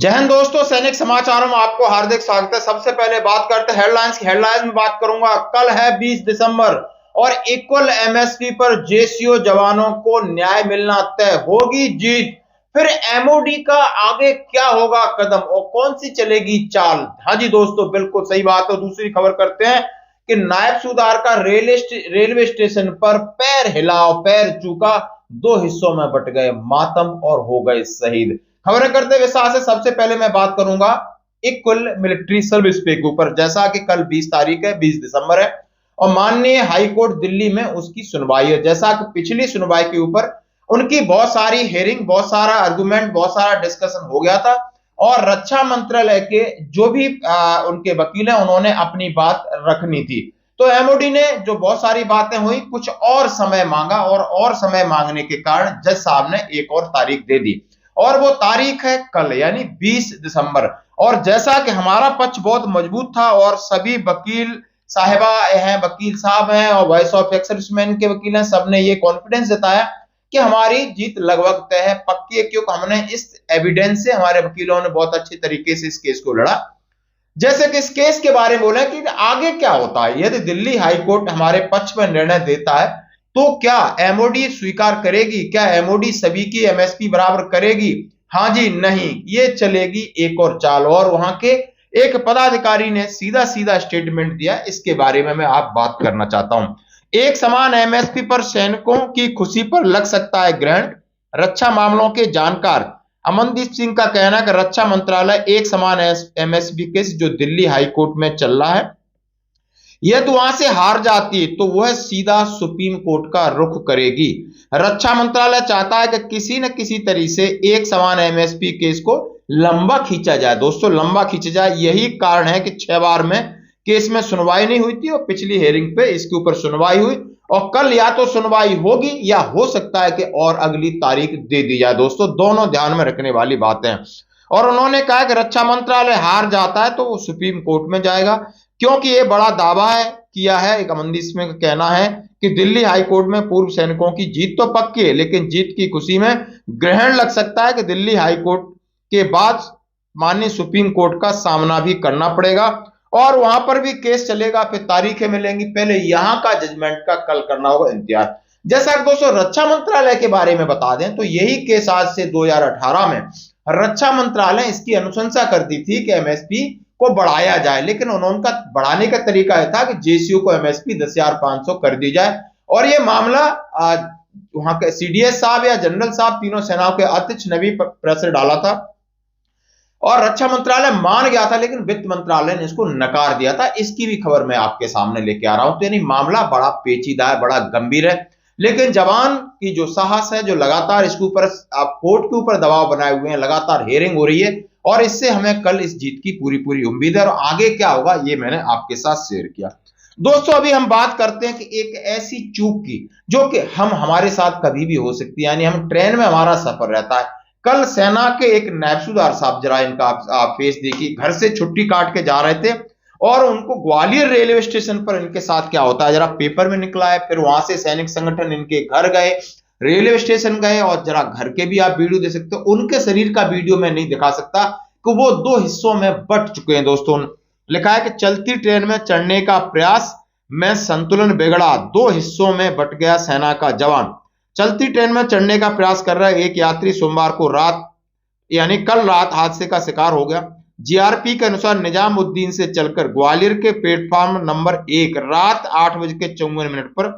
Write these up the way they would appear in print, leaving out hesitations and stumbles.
जय हिंद दोस्तों, सैनिक समाचारों में आपको हार्दिक स्वागत है। सबसे पहले बात करते हैं हेडलाइंस की। हेडलाइंस में बात करूंगा, कल है 20 दिसंबर और इक्वल एमएसपी पर जेसीओ जवानों को न्याय मिलना तय, होगी जीत। फिर एमओडी का आगे क्या होगा कदम और कौन सी चलेगी चाल। हाँ जी दोस्तों, बिल्कुल सही बात है। दूसरी खबर करते हैं कि नायब सूबेदार का रेलवे स्टेशन पर पैर हिलाओ, पैर चूका, दो हिस्सों में बट गए, मातम और हो गए शहीद। खबरें करते विस्तार से। सबसे पहले मैं बात करूंगा इक्वल मिलिट्री सर्विस पे के ऊपर। जैसा कि कल 20 तारीख है, 20 दिसंबर है और माननीय हाई कोर्ट दिल्ली में उसकी सुनवाई है। जैसा कि पिछली सुनवाई के ऊपर उनकी बहुत सारी हेयरिंग, बहुत सारा आर्गुमेंट, बहुत सारा डिस्कशन हो गया था और रक्षा मंत्रालय के जो भी उनके वकील हैं उन्होंने अपनी बात रखनी थी। तो एमओडी ने जो बहुत सारी बातें हुई, कुछ और समय मांगा और समय मांगने के कारण जज साहब ने एक और तारीख दे दी और वो तारीख है कल, यानी 20 दिसंबर। और जैसा कि हमारा पक्ष बहुत मजबूत था और सभी वकील साहिबा हैं, वकील साहब हैं और वॉइस ऑफ एक्सर्विसमैन के वकील हैं, सबने ये कॉन्फिडेंस जताया कि हमारी जीत लगभग तय है, पक्की है, क्योंकि हमने इस एविडेंस से, हमारे वकीलों ने बहुत अच्छे तरीके से इस केस को लड़ा। जैसे कि इस केस के बारे में बोला कि आगे क्या होता है यदि दिल्ली हाई कोर्ट हमारे पक्ष में निर्णय देता है तो क्या एमओडी स्वीकार करेगी, क्या एमओडी सभी की एमएसपी बराबर करेगी? हाँ जी, नहीं, ये चलेगी एक और चाल। और वहां के एक पदाधिकारी ने सीधा सीधा स्टेटमेंट दिया, इसके बारे में मैं आप बात करना चाहता हूं। एक समान एमएसपी पर सैनिकों की खुशी पर लग सकता है ग्रहण। रक्षा मामलों के जानकार अमनदीप सिंह का कहना है कि रक्षा मंत्रालय एक समान एमएसपी केस जो दिल्ली हाई कोर्ट में चल रहा है, यह तो वहां से हार जाती है तो वह सीधा सुप्रीम कोर्ट का रुख करेगी। रक्षा मंत्रालय चाहता है कि किसी न किसी तरीके से एक समान एमएसपी केस को लंबा खींचा जाए। दोस्तों, लंबा खींचा जाए, यही कारण है कि 6 बार में केस में सुनवाई नहीं हुई थी और पिछली हेयरिंग पे इसके ऊपर सुनवाई हुई और कल या तो सुनवाई होगी या हो सकता है कि और अगली तारीख दे दी जाए। दोस्तों, दोनों ध्यान में रखने वाली बातें हैं। और उन्होंने कहा कि रक्षा मंत्रालय हार जाता है तो वो सुप्रीम कोर्ट में जाएगा, क्योंकि ये बड़ा दावा है किया है। एक अमनदीप सिंह का कहना है कि दिल्ली हाई कोर्ट में पूर्व सैनिकों की जीत तो पक्की है, लेकिन जीत की खुशी में ग्रहण लग सकता है कि दिल्ली हाई कोर्ट के बाद माननीय सुप्रीम कोर्ट का सामना भी करना पड़ेगा और वहां पर भी केस चलेगा, फिर तारीखें मिलेंगी। पहले यहां का जजमेंट का कल करना होगा इंतजार। जैसा कि दोस्तों रक्षा मंत्रालय के बारे में बता दें तो यही केस आज से 2018 में रक्षा मंत्रालय इसकी अनुशंसा करती थी कि एमएसपी को बढ़ाया जाए, लेकिन उनका बढ़ाने का तरीका यह था कि जेसीओ को एमएसपी 10,500 कर दी जाए और यह मामला वहां के सीडीएस साहब या जनरल साहब, तीनों सेनाओं के अध्यक्ष ने भी प्रेशर डाला था और रक्षा मंत्रालय मान गया था, लेकिन वित्त मंत्रालय ने इसको नकार दिया था। इसकी भी खबर मैं आपके सामने लेके आ रहा हूं। तो यानी मामला बड़ा पेचीदा है, बड़ा गंभीर है, लेकिन जवान की जो साहस है, जो लगातार इसके ऊपर कोर्ट के ऊपर दबाव बनाए हुए हैं, लगातार हेयरिंग हो रही है और इससे हमें कल इस जीत की पूरी पूरी उम्मीद है। और आगे क्या होगा ये मैंने आपके साथ शेयर किया। दोस्तों, अभी हम बात करते हैं कि एक ऐसी चूक की जो कि हमारे साथ कभी भी हो सकती है, यानी हम ट्रेन में हमारा सफर रहता है। कल सेना के एक नायब सूबेदार साहब, जरा इनका आप फेस देखिए, घर से छुट्टी काट के जा रहे थे और उनको ग्वालियर रेलवे स्टेशन पर इनके साथ क्या होता है जरा पेपर में निकला है। फिर वहां से सैनिक संगठन इनके घर गए, रेलवे स्टेशन गए और जरा घर के भी आप वीडियो दे सकते हो। उनके शरीर का वीडियो मैं नहीं दिखा सकता कि वो दो हिस्सों में बट चुके हैं। दोस्तों, लिखा है कि चलती ट्रेन में चढ़ने का प्रयास में संतुलन बिगड़ा, दो हिस्सों में बट गया सेना का जवान। चलती ट्रेन में चढ़ने का प्रयास कर रहा एक यात्री सोमवार को रात यानी कल रात हादसे का शिकार हो गया। जीआरपी के अनुसार निजामुद्दीन से चलकर ग्वालियर के प्लेटफॉर्म नंबर 1 रात 8:54 पर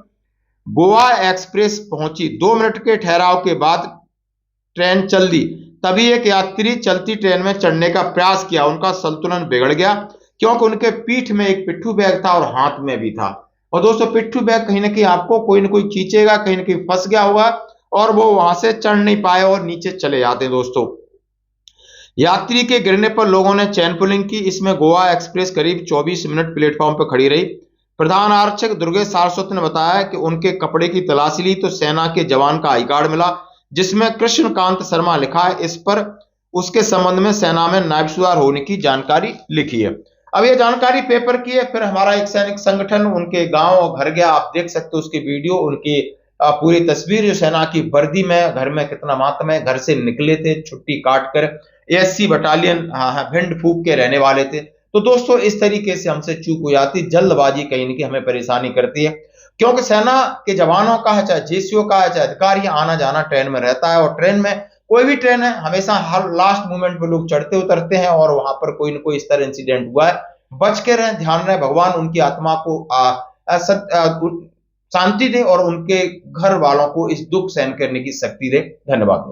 गोवा एक्सप्रेस पहुंची। 2 मिनट के ठहराव के बाद ट्रेन चल दी। तभी एक यात्री चलती ट्रेन में चढ़ने का प्रयास किया, उनका संतुलन बिगड़ गया क्योंकि उनके पीठ में एक पिट्ठू बैग था और हाथ में भी था। और दोस्तों, पिट्ठू बैग कहीं ना कहीं आपको कोई ना कोई खींचेगा, कहीं ना कहीं फंस गया होगा और वो वहां से चढ़ नहीं पाए और नीचे चले जाते हैं। दोस्तों, यात्री के गिरने पर लोगों ने चैन पुलिंग की। इसमें गोवा एक्सप्रेस करीब 24 मिनट प्लेटफॉर्म पर खड़ी रही। प्रधान आरक्षक दुर्गेश सारस्वत ने बताया कि उनके कपड़े की तलाशी ली तो सेना के जवान का आई कार्ड मिला जिसमें कृष्णकांत शर्मा लिखा है। इस पर उसके संबंध में सेना में नायब सूबेदार होने की जानकारी लिखी है। अब ये जानकारी पेपर की है। फिर हमारा एक सैनिक संगठन उनके गांव और घर गया, आप देख सकते हो उसकी वीडियो, उनकी पूरी तस्वीर जो सेना की वर्दी में, घर में कितना मातम है, घर से निकले थे छुट्टी काट कर। ASC बटालियन भिंड फूक के रहने वाले थे। तो दोस्तों इस तरीके से हमसे चूक हो जाती, जल्दबाजी कहीं न कहीं हमें परेशानी करती है, क्योंकि सेना के जवानों का है, चाहे जेसीओ का है, चाहे अधिकारी, आना जाना ट्रेन में रहता है, और ट्रेन में कोई भी ट्रेन है हमेशा हर लास्ट मोमेंट में लोग चढ़ते उतरते हैं, और वहां पर कोई ना कोई इस तरह इंसिडेंट हुआ है। बच के रहें, ध्यान रहे, भगवान उनकी आत्मा को शांति दे और उनके घर वालों को इस दुख सहन करने की शक्ति दे। धन्यवाद दोस्तों।